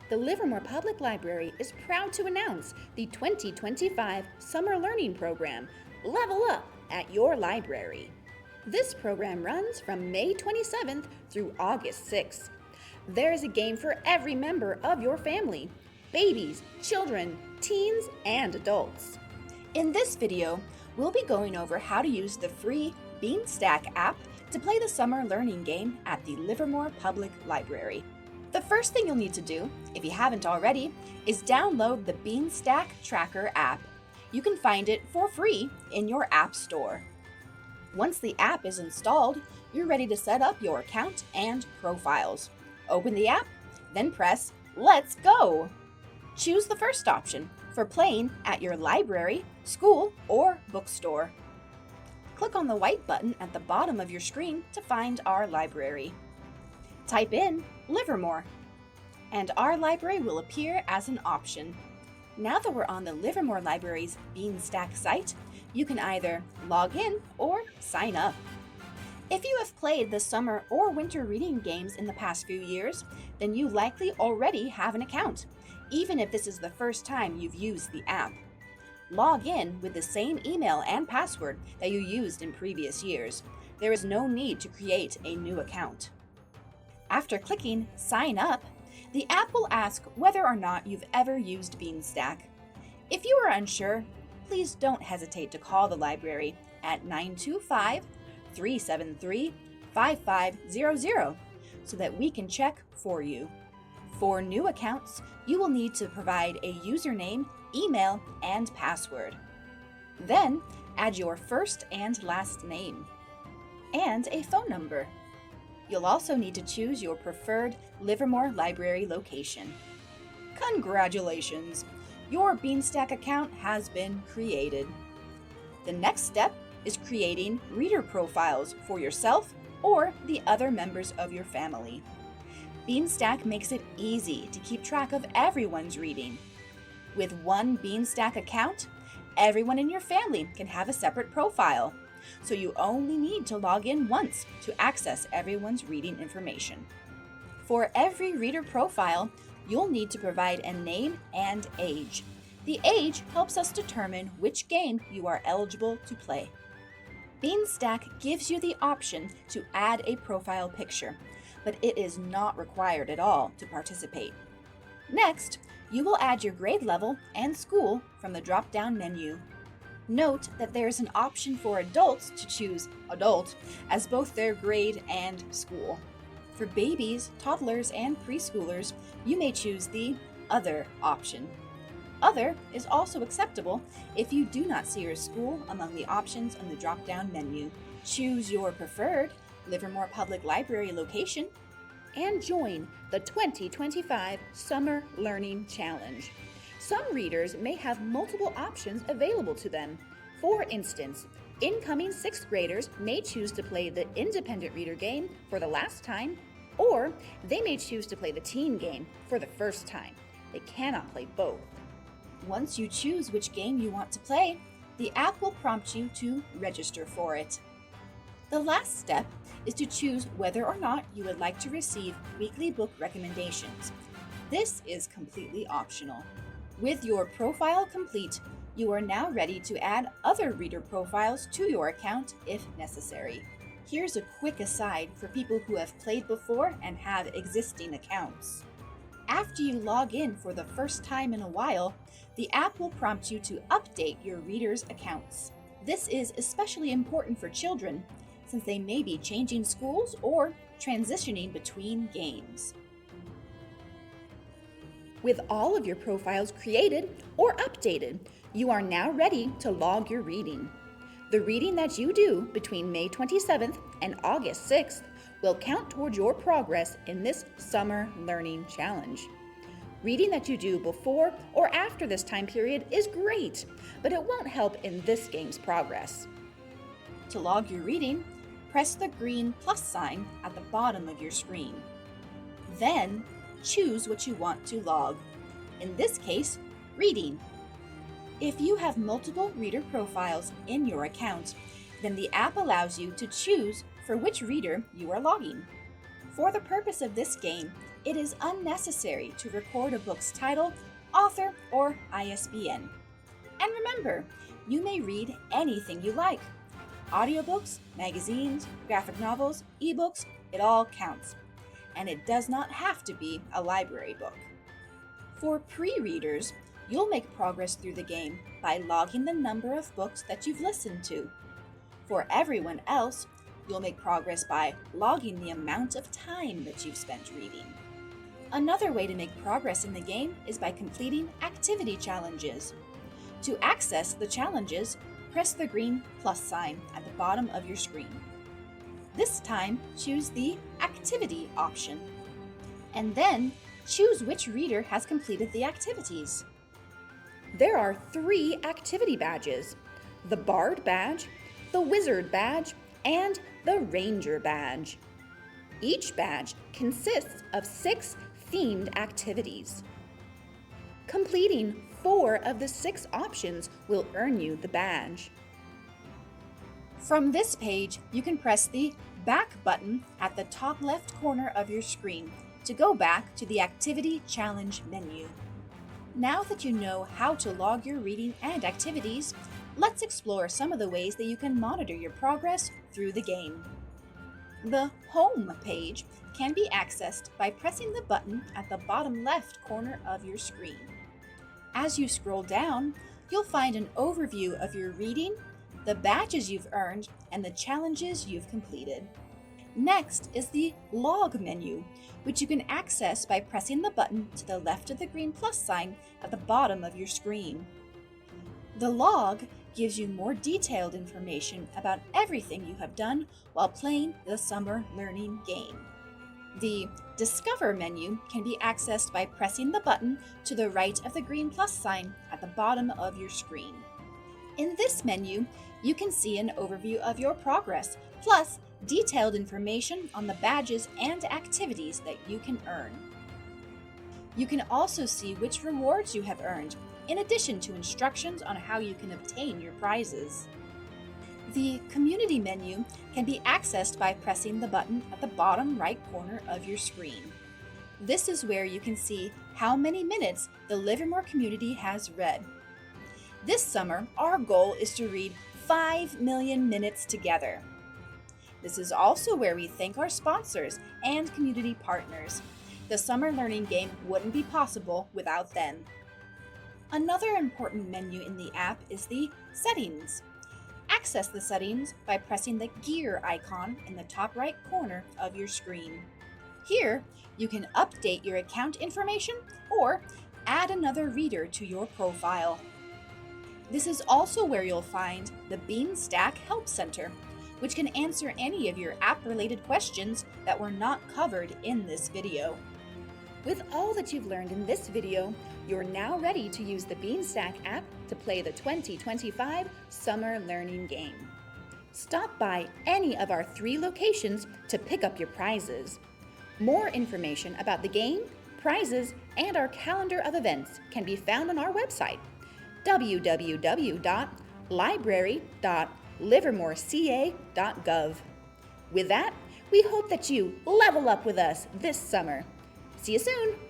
the Livermore Public Library is proud to announce the 2025 Summer Learning Program, Level Up at Your Library. This program runs from May 27th through August 6th. There is a game for every member of your family: babies, children, teens, and adults. In this video, we'll be going over how to use the free Beanstack app to play the summer learning game at the Livermore Public Library. The first thing you'll need to do, if you haven't already, is download the Beanstack Tracker app. You can find it for free in your app store. Once the app is installed, you're ready to set up your account and profiles. Open the app, then press Let's Go. Choose the first option for playing at your library, school, or bookstore. Click on the white button at the bottom of your screen to find our library. Type in Livermore, and our library will appear as an option. Now that we're on the Livermore Library's Beanstack site, you can either log in or sign up. If you have played the summer or winter reading games in the past few years, then you likely already have an account, even if this is the first time you've used the app. Log in with the same email and password that you used in previous years. There is no need to create a new account. After clicking Sign Up, the app will ask whether or not you've ever used Beanstack. If you are unsure, please don't hesitate to call the library at 925-373-5500 so that we can check for you. For new accounts, you will need to provide a username, email, and password. Then, add your first and last name and a phone number. You'll also need to choose your preferred Livermore Library location. Congratulations! Your Beanstack account has been created. The next step is creating reader profiles for yourself or the other members of your family. Beanstack makes it easy to keep track of everyone's reading. With one Beanstack account, everyone in your family can have a separate profile, so you only need to log in once to access everyone's reading information. For every reader profile, you'll need to provide a name and age. The age helps us determine which game you are eligible to play. Beanstack gives you the option to add a profile picture, but it is not required at all to participate. Next, you will add your grade level and school from the drop-down menu. Note that there is an option for adults to choose adult as both their grade and school. For babies, toddlers, and preschoolers, you may choose the Other option. Other is also acceptable if you do not see your school among the options on the drop-down menu. Choose your preferred Livermore Public Library location and join the 2025 Summer Learning Challenge. Some readers may have multiple options available to them. For instance, incoming 6th graders may choose to play the independent reader game for the last time, or they may choose to play the teen game for the first time. They cannot play both. Once you choose which game you want to play, the app will prompt you to register for it. The last step is to choose whether or not you would like to receive weekly book recommendations. This is completely optional. With your profile complete, you are now ready to add other reader profiles to your account if necessary. Here's a quick aside for people who have played before and have existing accounts. After you log in for the first time in a while, the app will prompt you to update your readers' accounts. This is especially important for children, since they may be changing schools or transitioning between games. With all of your profiles created or updated, you are now ready to log your reading. The reading that you do between May 27th and August 6th will count towards your progress in this Summer Learning Challenge. Reading that you do before or after this time period is great, but it won't help in this game's progress. To log your reading, press the green plus sign at the bottom of your screen. Then, choose what you want to log. In this case, reading. If you have multiple reader profiles in your account, then the app allows you to choose for which reader you are logging. For the purpose of this game, it is unnecessary to record a book's title, author, or ISBN. And remember, you may read anything you like. Audiobooks, magazines, graphic novels, ebooks, it all counts. And it does not have to be a library book. For pre-readers, you'll make progress through the game by logging the number of books that you've listened to. For everyone else, you'll make progress by logging the amount of time that you've spent reading. Another way to make progress in the game is by completing activity challenges. To access the challenges, press the green plus sign at the bottom of your screen. This time, choose the Activity option, and then choose which reader has completed the activities. There are 3 activity badges: the Bard badge, the Wizard badge, and the Ranger badge. Each badge consists of 6 themed activities. Completing 4 of the 6 options will earn you the badge. From this page, you can press the Back button at the top left corner of your screen to go back to the Activity Challenge menu. Now that you know how to log your reading and activities, let's explore some of the ways that you can monitor your progress through the game. The Home page can be accessed by pressing the button at the bottom left corner of your screen. As you scroll down, you'll find an overview of your reading, the badges you've earned, and the challenges you've completed. Next is the Log menu, which you can access by pressing the button to the left of the green plus sign at the bottom of your screen. The Log gives you more detailed information about everything you have done while playing the summer learning game. The Discover menu can be accessed by pressing the button to the right of the green plus sign at the bottom of your screen. In this menu, you can see an overview of your progress, plus detailed information on the badges and activities that you can earn. You can also see which rewards you have earned, in addition to instructions on how you can obtain your prizes. The Community menu can be accessed by pressing the button at the bottom right corner of your screen. This is where you can see how many minutes the Livermore community has read. This summer, our goal is to read 5 million minutes together. This is also where we thank our sponsors and community partners. The summer learning game wouldn't be possible without them. Another important menu in the app is the Settings. Access the settings by pressing the gear icon in the top right corner of your screen. Here, you can update your account information or add another reader to your profile. This is also where you'll find the Beanstack Help Center, which can answer any of your app-related questions that were not covered in this video. With all that you've learned in this video, you're now ready to use the Beanstack app to play the 2025 Summer Learning Game. Stop by any of our 3 locations to pick up your prizes. More information about the game, prizes, and our calendar of events can be found on our website, www.library.livermoreca.gov. With that, we hope that you level up with us this summer. See you soon!